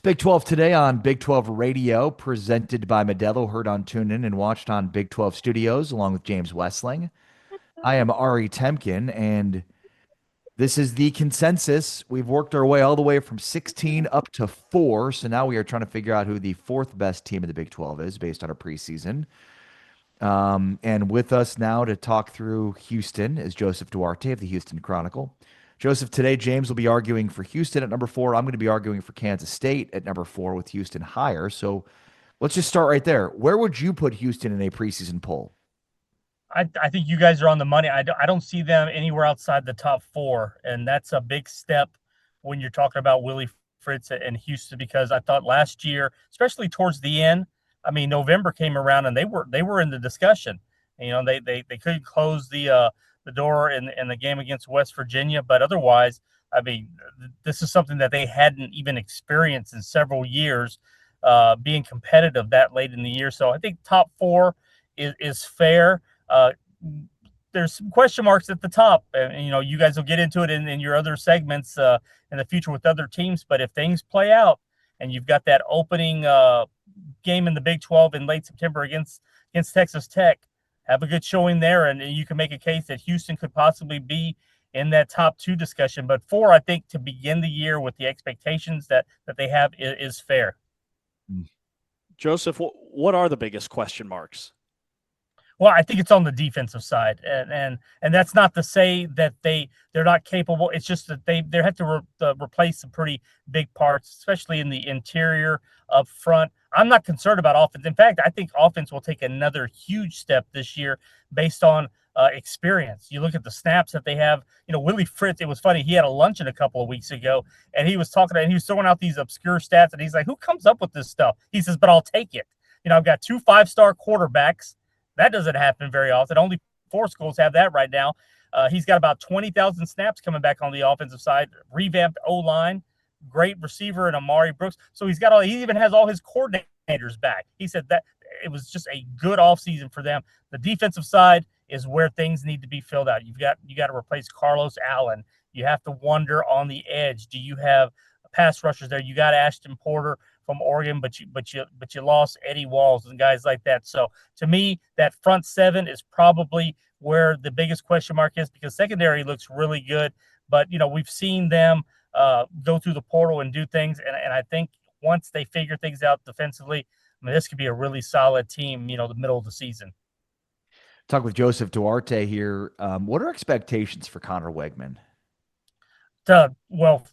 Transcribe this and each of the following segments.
Big 12 today on Big 12 Radio, presented by Modelo, heard on TuneIn and watched on Big 12 Studios, along with James Westling. I am Ari Temkin, and this is the consensus. We've worked our way all the way from 16 up to 4, so now we are trying to figure out who the fourth best team in the Big 12 is based on our preseason. And with us now to talk through Houston is Joseph Duarte of the Houston Chronicle. Joseph, today James will be arguing for Houston at number 4. I'm going to be arguing for Kansas State at number 4 with Houston higher. So let's just start right there. Where would you put Houston in a preseason poll? I think you guys are on the money. I don't see them anywhere outside the top 4, and that's a big step when you're talking about Willie Fritz and Houston, because I thought last year, especially towards the end, I mean, November came around and they were in the discussion. They couldn't close the door in the game against West Virginia, but otherwise, I mean, this is something that they hadn't even experienced in several years, being competitive that late in the year. So I think top 4 is fair. Uh, there's some question marks at the top, and you guys will get into it in your other segments in the future with other teams. But if things play out and you've got that opening game in the Big 12 in late September against Texas Tech, have a good showing there, and you can make a case that Houston could possibly be in that top 2 discussion. But 4, I think, to begin the year with the expectations that they have is fair. Joseph, what are the biggest question marks? Well, I think it's on the defensive side, and that's not to say that they're not capable. It's just that they have to replace some pretty big parts, especially in the interior up front. I'm not concerned about offense. In fact, I think offense will take another huge step this year based on experience. You look at the snaps that they have. Willie Fritz. It was funny. He had a luncheon a couple of weeks ago, and he was talking and he was throwing out these obscure stats, and he's like, "Who comes up with this stuff?" He says, "But I'll take it." I've got 2 5-star quarterbacks. That doesn't happen very often. Only 4 schools have that right now. He's got about 20,000 snaps coming back on the offensive side, revamped O-line, great receiver in Amari Brooks. So he even has all his coordinators back. He said that it was just a good offseason for them. The defensive side is where things need to be filled out. You got to replace Carlos Allen. You have to wonder on the edge. Do you have pass rushers there? You got Ashton Porter from Oregon, but you lost Eddie Walls and guys like that. So to me, that front 7 is probably where the biggest question mark is, because secondary looks really good, but we've seen them go through the portal and do things, and I think once they figure things out defensively, I mean, this could be a really solid team. The middle of the season. Talk with Joseph Duarte here. What are expectations for Connor Wegman? Well,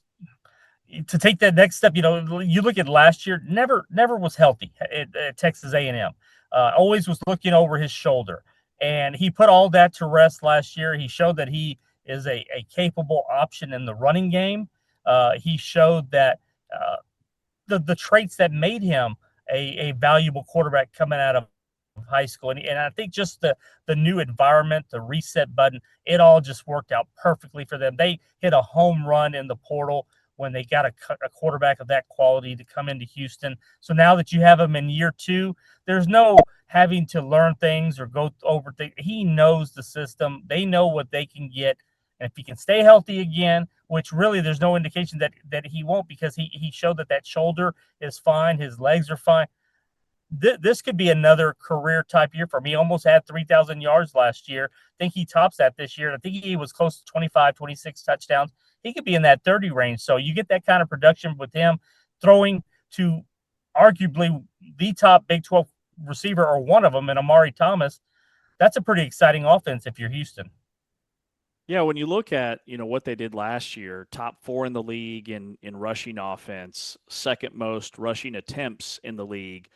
to take that next step, you look at last year, never was healthy at Texas A&M. Always was looking over his shoulder, and he put all that to rest last year. He showed that he is a capable option in the running game. He showed that the traits that made him a valuable quarterback coming out of high school, and I think just the new environment, the reset button, it all just worked out perfectly for them. They hit a home run in the portal when they got a quarterback of that quality to come into Houston. So now that you have him in year 2, there's no having to learn things or go over things. He knows the system. They know what they can get. And if he can stay healthy again, which really there's no indication that he won't, because he showed that shoulder is fine. His legs are fine. This could be another career type year for him. He almost had 3,000 yards last year. I think he tops that this year. I think he was close to 25, 26 touchdowns. He could be in that 30 range. So you get that kind of production with him throwing to arguably the top Big 12 receiver, or one of them, in Amari Thomas. That's a pretty exciting offense if you're Houston. Yeah, when you look at what they did last year, top 4 in the league in rushing offense, second most rushing attempts in the league.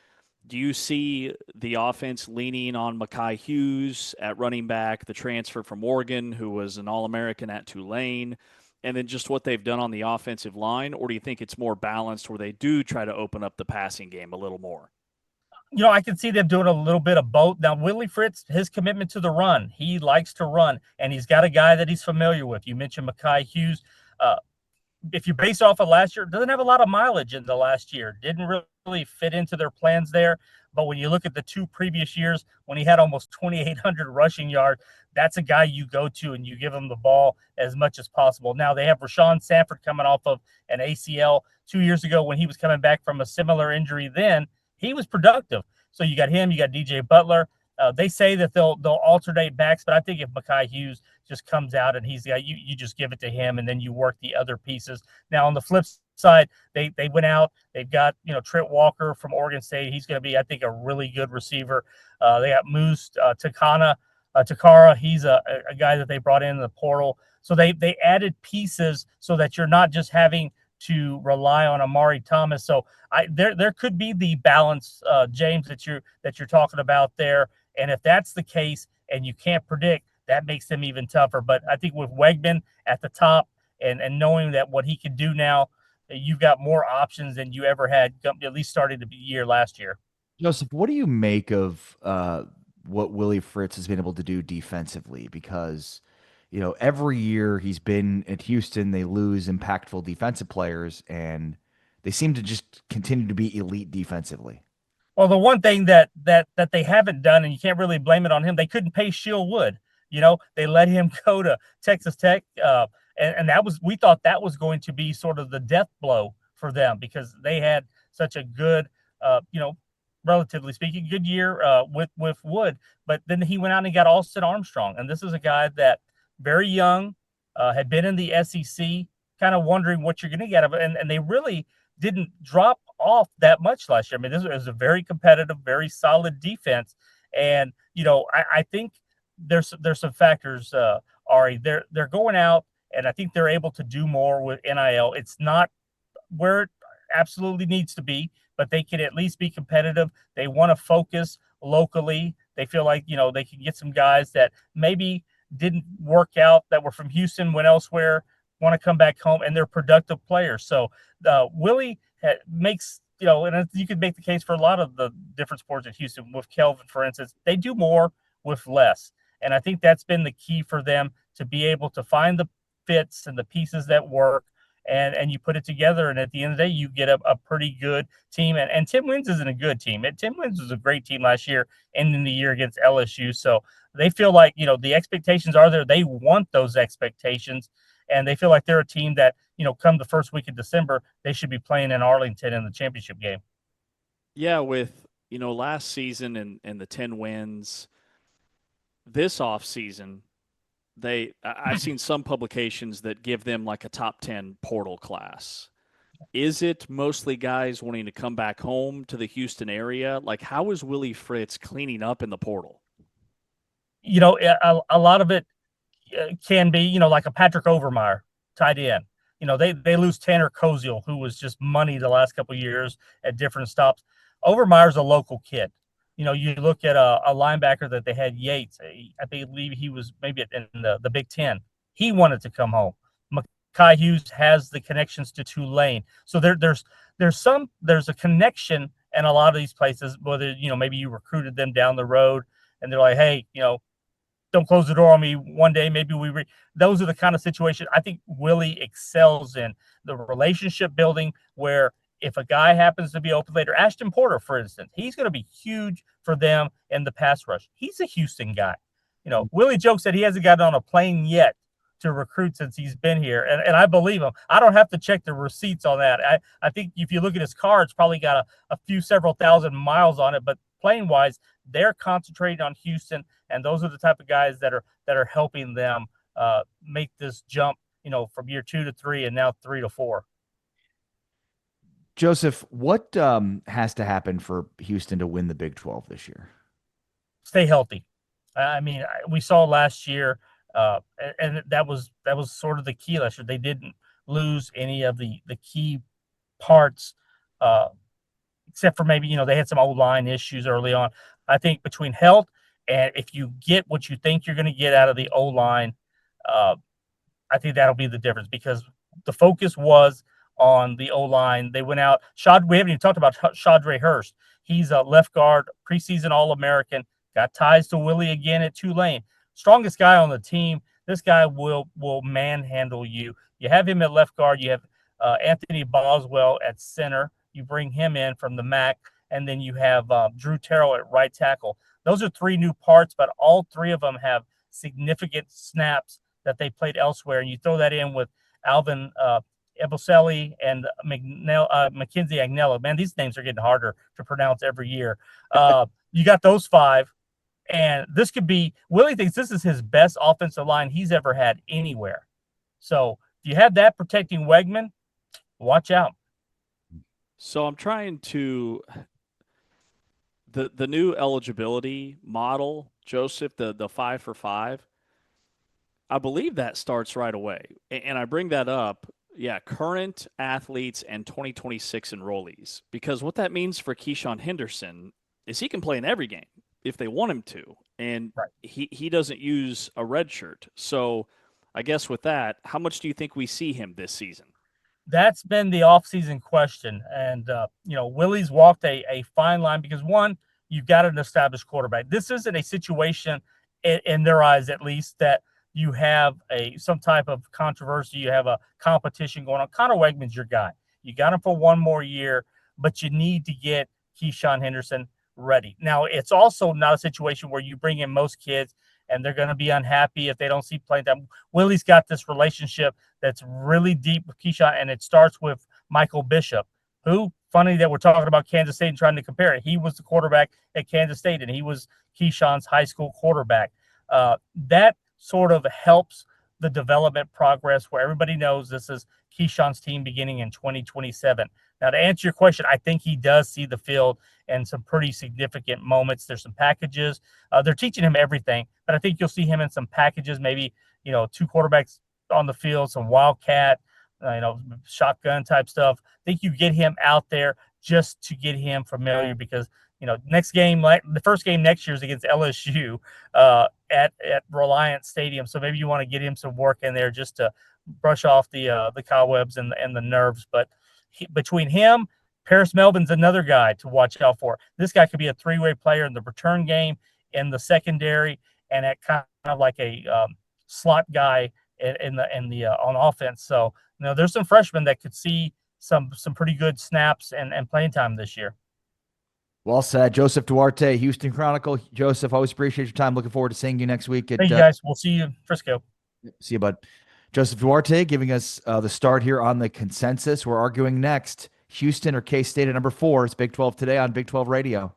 Do you see the offense leaning on Mekhi Hughes at running back, the transfer from Oregon, who was an All-American at Tulane, and then just what they've done on the offensive line? Or do you think it's more balanced where they do try to open up the passing game a little more? I can see them doing a little bit of both. Now, Willie Fritz, his commitment to the run, he likes to run, and he's got a guy that he's familiar with. You mentioned Mekhi Hughes. If you base off of last year, doesn't have a lot of mileage in the last year. Didn't really fit into their plans there. But when you look at the 2 previous years, when he had almost 2,800 rushing yards, that's a guy you go to and you give him the ball as much as possible. Now they have Rashawn Sanford coming off of an ACL, 2 years ago when he was coming back from a similar injury, then he was productive. So you got him, you got DJ Butler. They say that they'll alternate backs, but I think if Mekhi Hughes just comes out and he's got you just give it to him and then you work the other pieces. Now on the flip side, they went out. They've got Trent Walker from Oregon State. He's going to be, I think, a really good receiver. They got Moose Takara. He's a guy that they brought in the portal. So they added pieces so that you're not just having to rely on Amari Thomas. So there could be the balance, James, that you're talking about there. And if that's the case, and you can't predict, that makes them even tougher. But I think with Wegman at the top and knowing that what he can do now, you've got more options than you ever had, at least starting the year last year. Joseph, what do you make of what Willie Fritz has been able to do defensively? Because, every year he's been at Houston, they lose impactful defensive players, and they seem to just continue to be elite defensively. Well, the one thing that they haven't done, and you can't really blame it on him, they couldn't pay Shield Wood. They let him go to Texas Tech, and we thought that was going to be sort of the death blow for them because they had such a good, relatively speaking, good year with Wood. But then he went out and got Austin Armstrong, and this is a guy that very young, had been in the SEC, kind of wondering what you're going to get out of it, and they really didn't drop off that much last year. I mean, this was a very competitive, very solid defense. And, I think there's some factors, Ari. They're going out, and I think they're able to do more with NIL. It's not where it absolutely needs to be, but they can at least be competitive. They want to focus locally. They feel like, they can get some guys that maybe didn't work out that were from Houston, went elsewhere, want to come back home, and they're productive players. So Willie makes, and you could make the case for a lot of the different sports at Houston. With Kelvin, for instance, they do more with less. And I think that's been the key for them to be able to find the fits and the pieces that work, and you put it together. And at the end of the day, you get a pretty good team. And Tim Wins isn't a good team. Tim Wins was a great team last year, ending the year against LSU. So they feel like, the expectations are there. They want those expectations. And they feel like they're a team that, come the first week of December, they should be playing in Arlington in the championship game. Yeah, with, last season and the 10 wins, this offseason, I've seen some publications that give them like a top 10 portal class. Is it mostly guys wanting to come back home to the Houston area? Like, how is Willie Fritz cleaning up in the portal? A lot of it can be, like a Patrick Overmeyer tight end. They lose Tanner Koziel, who was just money the last couple of years at different stops. Overmeyer's a local kid. You look at a linebacker that they had, Yates. I believe he was maybe in the Big Ten. He wanted to come home. Mekhi Hughes has the connections to Tulane. So there's a connection in a lot of these places, whether, maybe you recruited them down the road and they're like, hey, don't close the door on me one day. Maybe those are the kind of situations I think Willie excels in, the relationship building, where if a guy happens to be open later, Ashton Porter, for instance, he's going to be huge for them in the pass rush. He's a Houston guy. Willie jokes that he hasn't gotten on a plane yet to recruit since he's been here. And I believe him. I don't have to check the receipts on that. I think if you look at his car, it's probably got several thousand miles on it, but plane wise, they're concentrating on Houston, and those are the type of guys that are helping them make this jump, from year 2 to 3 and now 3 to 4. Joseph, what has to happen for Houston to win the Big 12 this year? Stay healthy. I mean, we saw last year, and that was sort of the key last year. They didn't lose any of the key parts, except for maybe, they had some O-line issues early on. I think between health and if you get what you think you're going to get out of the O-line, I think that'll be the difference, because the focus was on the O-line. They went out. We haven't even talked about Shadre Hurst. He's a left guard, preseason All-American, got ties to Willie again at Tulane. Strongest guy on the team. This guy will manhandle you. You have him at left guard. You have Anthony Boswell at center. You bring him in from the MAC, and then you have Drew Terrell at right tackle. Those are 3 new parts, but all 3 of them have significant snaps that they played elsewhere. And you throw that in with Alvin Eboselli and Mackenzie Agnello. Man, these names are getting harder to pronounce every year. You got those 5. And this could be, Willie thinks this is his best offensive line he's ever had anywhere. So if you have that protecting Wegman, watch out. So I'm trying to the new eligibility model, Joseph, the 5 for 5. I believe that starts right away. And I bring that up, yeah, current athletes and 2026 enrollees. Because what that means for Keyshawn Henderson is he can play in every game if they want him to. And right. he doesn't use a red shirt. So I guess with that, how much do you think we see him this season? That's been the offseason question. And, Willie's walked a fine line because, one, you've got an established quarterback. This isn't a situation, in their eyes at least, that you have some type of controversy. You have a competition going on. Connor Wegman's your guy. You got him for one more year, but you need to get Keyshawn Henderson ready. Now, it's also not a situation where you bring in most kids and they're going to be unhappy if they don't see playing time. Willie's got this relationship that's really deep with Keyshawn, and it starts with Michael Bishop, who, funny that we're talking about Kansas State and trying to compare it. He was the quarterback at Kansas State, and he was Keyshawn's high school quarterback. That sort of helps the development progress where everybody knows this is Keyshawn's team beginning in 2027. Now, to answer your question, I think he does see the field in some pretty significant moments. There's some packages. They're teaching him everything, but I think you'll see him in some packages, maybe, 2 quarterbacks on the field, some wildcat, shotgun type stuff. I think you get him out there just to get him familiar because, next game, the first game next year is against LSU at Reliant Stadium. So maybe you want to get him some work in there just to brush off the cobwebs and the nerves. But between him, Paris Melvin's another guy to watch out for. This guy could be a 3-way player in the return game, in the secondary, and at kind of like a slot guy in the on offense. So there's some freshmen that could see some pretty good snaps and playing time this year. Well said. Joseph Duarte, Houston Chronicle. Joseph, always appreciate your time. Looking forward to seeing you next week. Thank you, guys. We'll see you in Frisco. See you, bud. Joseph Duarte giving us the start here on the consensus. We're arguing next. Houston or K-State at number 4. It's Big 12 today on Big 12 Radio.